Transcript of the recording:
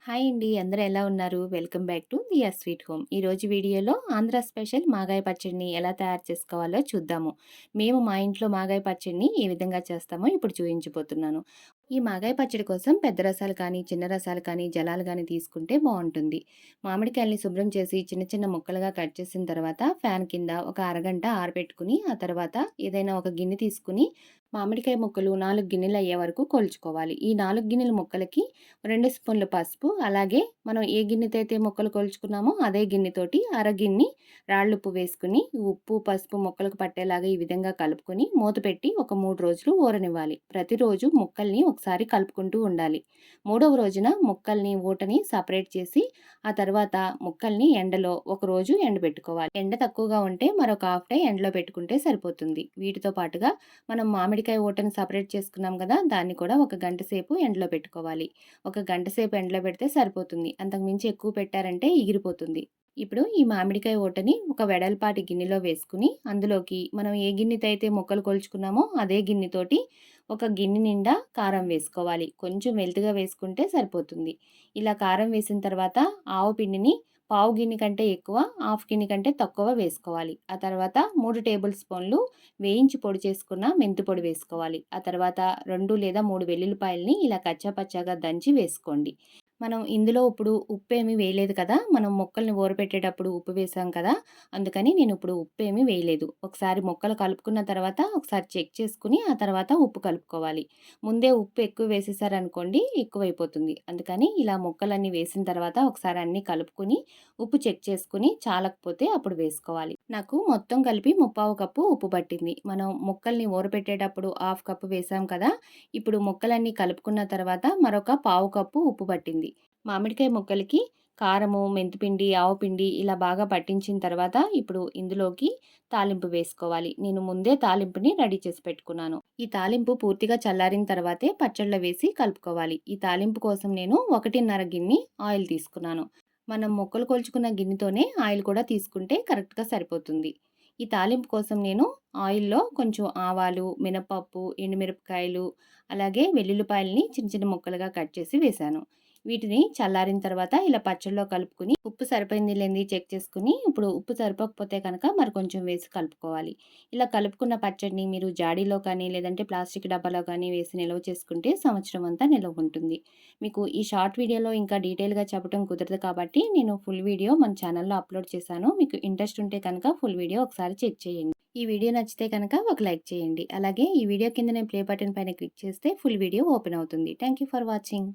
Hi అండి. అందరూ ఎలా ఉన్నారు? Welcome back to the sweet home. ఈరోజు వీడియోలో ఆంధ్ర స్పెషల్ మాగాయ పచ్చడిని ఎలా తయారు చేసుకోవాలో చూద్దాము. మేము మా ఇంట్లో మాగాయ పచ్చడిని ఏ విధంగా చేస్తామో ఇప్పుడు చూయించబోతున్నాను. ఈ మాగాయ పచ్చడి కోసం పెద్ద రసాలు కానీ, చిన్న రసాలు కానీ, జలాలు గానీ తీసుకుంటే బావుంటుంది. మామిడికాయల్ని శుభ్రం చేసి చిన్న చిన్న ముక్కలుగా కట్ చేసిన తర్వాత ఫ్యాన్ కింద ఒక అరగంట ఆరబెట్టుకుని, ఆ తర్వాత ఏదైనా ఒక గిన్నె తీసుకుని మామిడికాయ ముక్కలు 4 గిన్నెలు అయ్యే వరకు కొలుచుకోవాలి. ఈ 4 గిన్నెల ముక్కలకి 2 స్పూన్ల పసుపు, అలాగే మనం ఏ గిన్నెతో అయితే ముక్కలు కొలుచుకున్నామో అదే గిన్నెతోటి అరగిన్ని రాళ్ళుప్పు వేసుకుని, ఉప్పు, పసుపు ముక్కలకు పట్టేలాగా ఈ విధంగా కలుపుకొని మూత పెట్టి ఒక 3 రోజులు ఊరనివ్వాలి. ప్రతిరోజు ముక్కల్ని ఒకసారి కలుపుకుంటూ ఉండాలి. మూడవ రోజున ముక్కల్ని, ఊటని సపరేట్ చేసి, ఆ తర్వాత ముక్కల్ని ఎండలో ఒకరోజు ఎండబెట్టుకోవాలి. ఎండ తక్కువగా ఉంటే మరొక హాఫ్ డే ఎండలో పెట్టుకుంటే సరిపోతుంది. వీటితో పాటుగా మనం మామిడికాయ ఊటని సపరేట్ చేసుకున్నాం కదా! దాన్ని కూడా ఒక గంట సేపు ఎండలో పెట్టుకోవాలి. ఒక గంట సేపు ఎండలో పెడితే సరిపోతుంది. అంతకు మించి ఎక్కువ పెట్టారంటే ఎగిరిపోతుంది. ఇప్పుడు ఈ మామిడికాయ ఊటని ఒక వెడల్పాటి గిన్నెలో వేసుకుని, అందులోకి మనం ఏ గిన్నెతో అయితే ముక్కలు కొలుచుకున్నామో అదే గిన్నెతోటి ఒక గిన్నె నిండా కారం వేసుకోవాలి. కొంచెం వెల్తిగా వేసుకుంటే సరిపోతుంది. ఇలా కారం వేసిన తర్వాత ఆవు పిండిని పావు గిన్నె కంటే ఎక్కువ, హాఫ్ గిన్నె కంటే తక్కువ వేసుకోవాలి. ఆ తర్వాత 3 టేబుల్ స్పూన్లు వేయించి పొడి చేసుకున్న మెంతి పొడి వేసుకోవాలి. ఆ తర్వాత 2 లేదా 3 వెల్లుల్లిపాయల్ని ఇలా కచ్చా పచ్చాగా దంచి వేసుకోండి. మనం ఇందులో ఇప్పుడు ఉప్పేమి వేయలేదు కదా! మనం ముక్కల్ని ఊరపెట్టేటప్పుడు ఉప్పు వేసాం కదా! అందుకని నేను ఇప్పుడు ఉప్పేమి వేయలేదు. ఒకసారి ముక్కలు కలుపుకున్న తర్వాత ఒకసారి చెక్ చేసుకొని, ఆ తర్వాత ఉప్పు కలుపుకోవాలి. ముందే ఉప్పు ఎక్కువ వేసేసారనుకోండి ఎక్కువైపోతుంది. అందుకని ఇలా ముక్కలన్నీ వేసిన తర్వాత ఒకసారి అన్నీ కలుపుకొని, ఉప్పు చెక్ చేసుకొని చాలకపోతే అప్పుడు వేసుకోవాలి. నాకు మొత్తం కలిపి ముప్పావు కప్పు ఉప్పు పట్టింది. మనం ముక్కల్ని ఊరపెట్టేటప్పుడు హాఫ్ కప్పు వేసాం కదా! ఇప్పుడు ముక్కలన్నీ కలుపుకున్న తర్వాత మరొక పావు కప్పు ఉప్పు పట్టింది. మామిడికాయ ముక్కలకి కారము, మెంతిపిండి, ఆవపిండి ఇలా బాగా పట్టించిన తర్వాత ఇప్పుడు ఇందులోకి తాలింపు వేసుకోవాలి. నేను ముందే తాలింపుని రెడీ చేసి పెట్టుకున్నాను. ఈ తాలింపు పూర్తిగా చల్లారిన తర్వాతే పచ్చడిలో వేసి కలుపుకోవాలి. ఈ తాలింపు కోసం నేను 1.5 గిన్ని ఆయిల్ తీసుకున్నాను. మనం ముక్కలు కొలుచుకున్న గిన్నెతోనే ఆయిల్ కూడా తీసుకుంటే కరెక్ట్‌గా సరిపోతుంది. ఈ తాలింపు కోసం నేను ఆయిల్‌లో కొంచెం ఆవాలు, మినపప్పు, ఎండుమిరపకాయలు, అలాగే వెల్లుల్లిపాయలని చిన్న చిన్న ముక్కలుగా కట్ చేసి వేశాను. వీటిని చల్లారిన తర్వాత ఇలా పచ్చడిలో కలుపుకొని ఉప్పు సరిపోయింది లేనిది చెక్ చేసుకొని, ఇప్పుడు ఉప్పు సరిపోకపోతే కనుక మరి కొంచెం వేసి కలుపుకోవాలి. ఇలా కలుపుకున్న పచ్చడిని మీరు జాడీలో కానీ, లేదంటే ప్లాస్టిక్ డబ్బాలో కానీ వేసి నిల్వ చేసుకుంటే సంవత్సరం అంతా నిల్వ ఉంటుంది. మీకు ఈ షార్ట్ వీడియోలో ఇంకా డీటెయిల్‌గా చెప్పడం కుదరదు కాబట్టి నేను ఫుల్ వీడియో మన ఛానల్‌లో అప్లోడ్ చేశాను. మీకు ఇంట్రెస్ట్ ఉంటే కనుక ఫుల్ వీడియో ఒకసారి చెక్ చేయండి. ఈ వీడియో నచ్చితే కనుక ఒక లైక్ చేయండి. అలాగే ఈ వీడియో కింద నేను ప్లే బటన్ పైన క్లిక్ చేస్తే ఫుల్ వీడియో ఓపెన్ అవుతుంది. Thank you for watching.